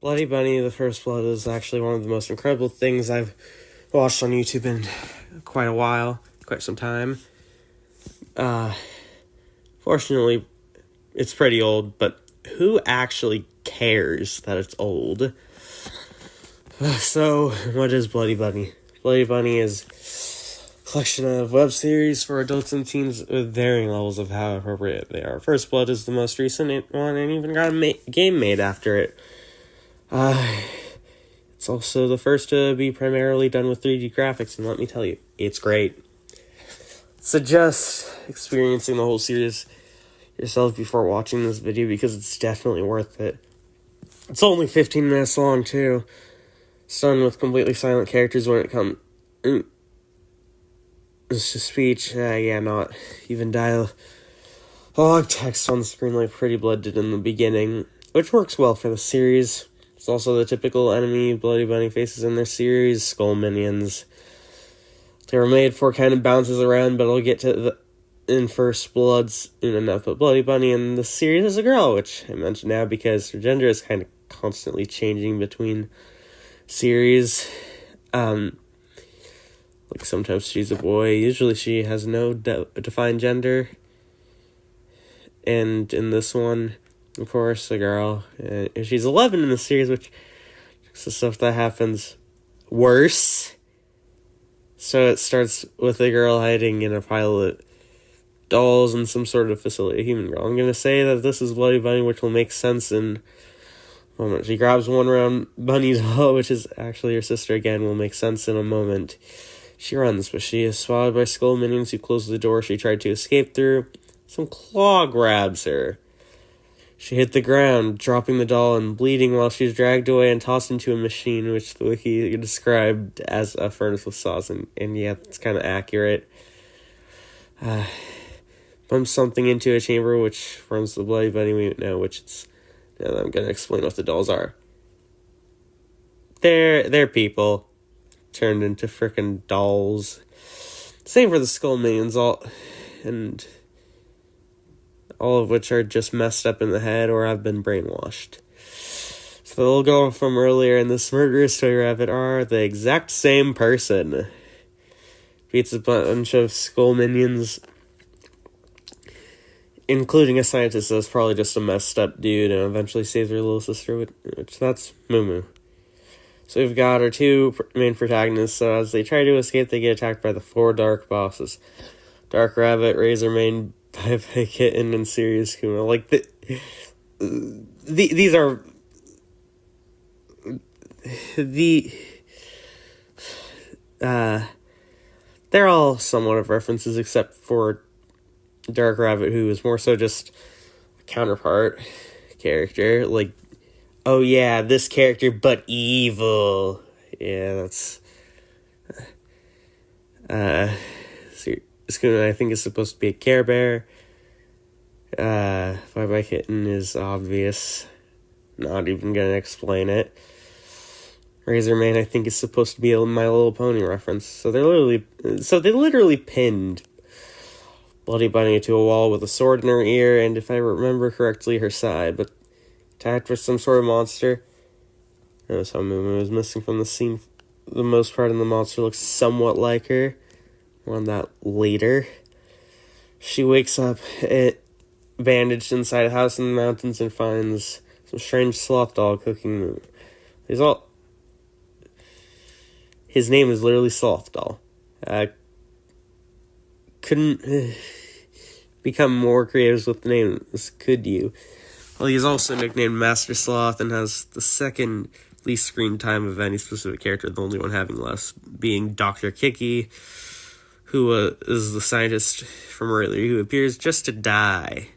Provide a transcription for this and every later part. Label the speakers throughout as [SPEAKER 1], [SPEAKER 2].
[SPEAKER 1] Bloody Bunny, The First Blood is actually one of the most incredible things I've watched on YouTube in quite a while, quite some time. Fortunately, it's pretty old, but who actually cares that it's old? So, what is Bloody Bunny? Bloody Bunny is a collection of web series for adults and teens with varying levels of how appropriate they are. First Blood is the most recent one and even got a game made after it. It's also the first to be primarily done with 3D graphics, and let me tell you, it's great. Suggest experiencing the whole series yourself before watching this video because it's definitely worth it. It's only 15 minutes long, too. It's done with completely silent characters when it comes to speech. Not even dialogue text on the screen like Pretty Blood did in the beginning, which works well for the series. It's also the typical enemy Bloody Bunny faces in their series, Skull Minions. They were made for kind of bounces around, but I'll get to in First Blood soon enough. But Bloody Bunny in the series is a girl, which I mention now because her gender is kind of constantly changing between series. Like sometimes she's a boy, usually she has no defined gender. And in this one, of course, a girl. She's 11 in the series, which is the stuff that happens worse. So it starts with a girl hiding in a pile of dolls in some sort of facility, a human girl. I'm going to say that this is Bloody Bunny, which will make sense in a moment. She grabs one round bunny doll, which is actually her sister again, will make sense in a moment. She runs, but she is spotted by Skull Minions who close the door she tried to escape through. Some claw grabs her. She hit the ground, dropping the doll and bleeding while she's dragged away and tossed into a machine, which the wiki described as a furnace with sauce, and yeah, it's kind of accurate. Bumps something into a chamber, which forms the Bloody Bunny we know, which it's... Now I'm going to explain what the dolls are. They're people turned into frickin' dolls. Same for the Skull Minions, all of which are just messed up in the head or have been brainwashed. So the little girl from earlier and this murderous toy rabbit are the exact same person. Beats a bunch of Skull Minions, including a scientist that's probably just a messed up dude, and eventually saves her little sister, which that's Moo Moo. So we've got our two main protagonists, so as they try to escape, they get attacked by the four dark bosses. Dark Rabbit, Razormane, Bye Kitten, and Serious Kuma. Like, these are... they're all somewhat of references, except for Dark Rabbit, who is more so just a counterpart character. Like, oh yeah, this character, but evil. Yeah, that's... Skuna, I think, is supposed to be a Care Bear. Bye Kitten is obvious. Not even gonna explain it. Razormane, I think, is supposed to be a My Little Pony reference. So they literally pinned Bloody Bunny to a wall with a sword in her ear, and if I remember correctly, her side, but attacked with some sort of monster. Notice how Moo Moo is missing from the scene. The most part of the monster looks somewhat like her. More on that later. She wakes up bandaged inside a house in the mountains and finds some strange sloth doll cooking. His name is literally Sloth Doll. Couldn't become more creative with the name, could you? Well, he's also nicknamed Master Sloth and has the second least screen time of any specific character, the only one having less being Dr. Kiki, who is the scientist from earlier, who appears just to die.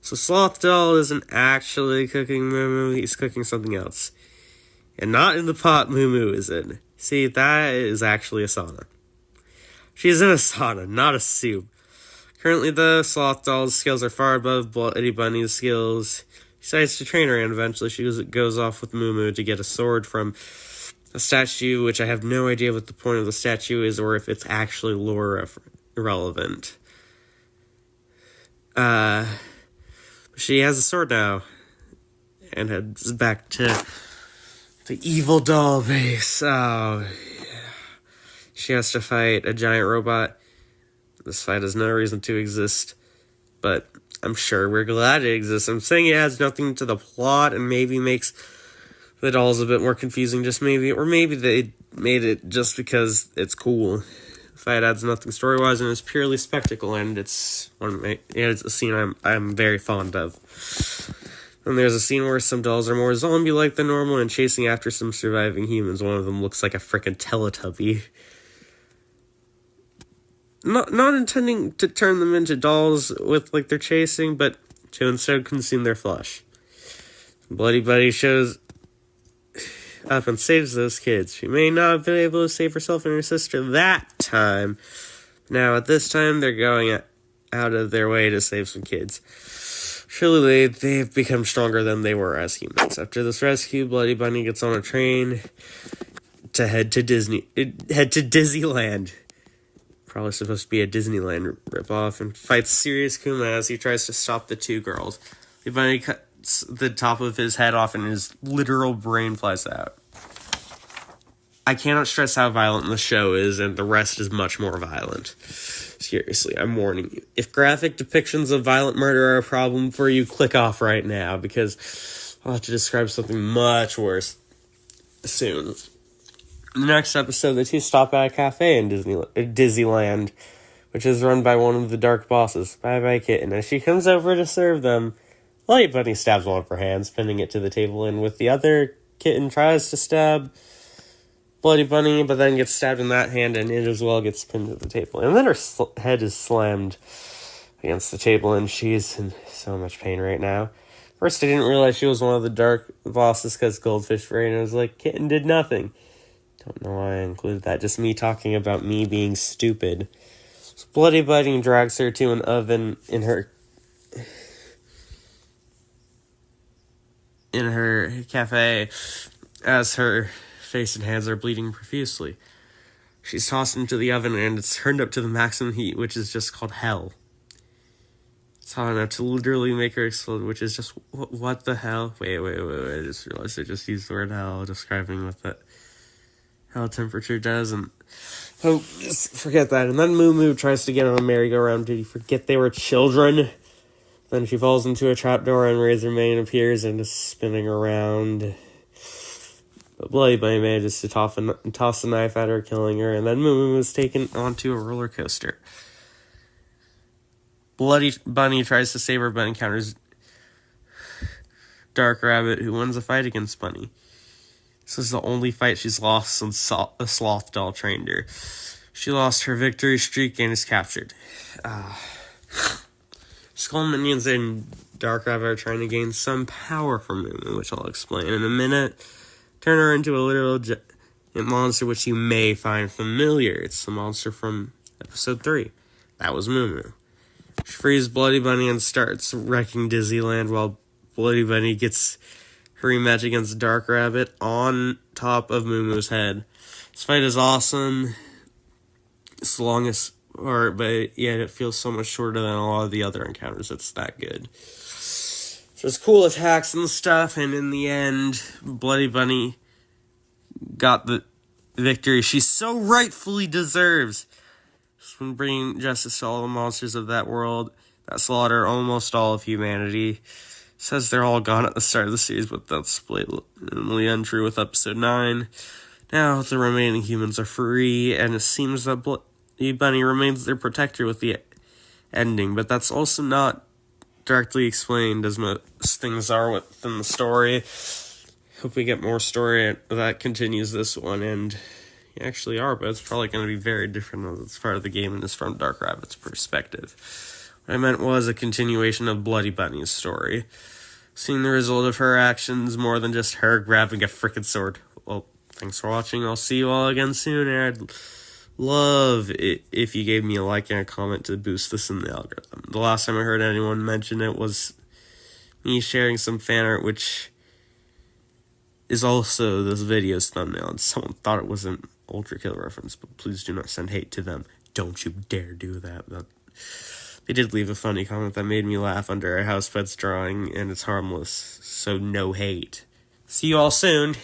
[SPEAKER 1] So Sloth Doll isn't actually cooking Moo Moo, he's cooking something else. And not in the pot Moo Moo is in. See, that is actually a sauna. She's in a sauna, not a soup. Currently, the Sloth Doll's skills are far above Bloody Bunny's skills. He decides to train her, and eventually she goes off with Moo Moo to get a sword from a statue, which I have no idea what the point of the statue is or if it's actually lore relevant. She has a sword now, and heads back to the evil doll base. Oh, yeah. She has to fight a giant robot. This fight has no reason to exist, but I'm sure we're glad it exists. I'm saying it adds nothing to the plot and maybe makes the dolls a bit more confusing, just maybe, or maybe they made it just because it's cool. The fight adds nothing story-wise, and it's purely spectacle, and it's a scene I'm very fond of. And there's a scene where some dolls are more zombie-like than normal and chasing after some surviving humans. One of them looks like a frickin' Teletubby. Not intending to turn them into dolls with, like, they're chasing, but to instead consume their flesh. Bloody Bunny shows up and saves those kids. She may not have been able to save herself and her sister that time. Now, at this time, they're going out of their way to save some kids. Surely they've become stronger than they were as humans. After this rescue, Bloody Bunny gets on a train to head to Disneyland. Probably supposed to be a Disneyland ripoff, and fights Serious Kuma as he tries to stop the two girls. The bunny cuts the top of his head off and his literal brain flies out. I cannot stress how violent the show is, and the rest is much more violent. Seriously, I'm warning you. If graphic depictions of violent murder are a problem for you, click off right now, because I'll have to describe something much worse soon. In the next episode, the two stop at a cafe in Disneyland, which is run by one of the dark bosses, Bye Bye Kitten. As she comes over to serve them, Bloody Bunny stabs one of her hands, pinning it to the table, and with the other, Kitten tries to stab Bloody Bunny, but then gets stabbed in that hand, and it as well gets pinned to the table. And then her head is slammed against the table, and she's in so much pain right now. First, I didn't realize she was one of the dark bosses because Goldfish Brain, and I was like, Kitten did nothing. Don't know why I included that. Just me talking about me being stupid. So Bloody Bunny drags her to an oven in her cafe as her face and hands are bleeding profusely. She's tossed into the oven and it's turned up to the maximum heat, which is just called hell. It's hot enough to literally make her explode, which is just, what the hell? Wait, I just realized I just used the word hell, describing what that hell temperature does, and just forget that. And then Moo Moo tries to get on a merry-go-round. Did you forget they were children? Then she falls into a trapdoor and Razor Mane appears and is spinning around. But Bloody Bunny manages to toss a knife at her, killing her, and then Moo Moo is taken onto a roller coaster. Bloody Bunny tries to save her, but encounters Dark Rabbit, who wins a fight against Bunny. This is the only fight she's lost since a sloth doll trained her. She lost her victory streak and is captured. Skull Minions and Dark Rabbit are trying to gain some power from Moo Moo, which I'll explain in a minute. Turn her into a literal giant monster, which you may find familiar. It's the monster from episode 3. That was Moo Moo. She frees Bloody Bunny and starts wrecking Disneyland while Bloody Bunny gets her rematch against Dark Rabbit on top of Moo Moo's head. This fight is awesome. It's the longest part, but yet it feels so much shorter than a lot of the other encounters. It's that good. So it's cool attacks and stuff, and in the end, Bloody Bunny got the victory she so rightfully deserves. She's been bringing justice to all the monsters of that world that slaughter almost all of humanity. Says they're all gone at the start of the series, but that's blatantly untrue with episode 9. Now the remaining humans are free, and it seems that Bloody Bunny remains their protector with the ending, but that's also not directly explained as most things are within the story. Hope we get more story that continues this one, and you actually are, but it's probably going to be very different as it's part of the game and is from Dark Rabbit's perspective. What I meant was a continuation of Bloody Bunny's story. Seeing the result of her actions more than just her grabbing a frickin' sword. Well, thanks for watching. I'll see you all again soon, and I'd love it if you gave me a like and a comment to boost this in the algorithm. The last time I heard anyone mention it was me sharing some fan art, which is also this video's thumbnail, and someone thought it was an Ultra Kill reference, but please do not send hate to them. Don't you dare do that. They did leave a funny comment that made me laugh under our house pet's drawing, and it's harmless, so no hate. See you all soon.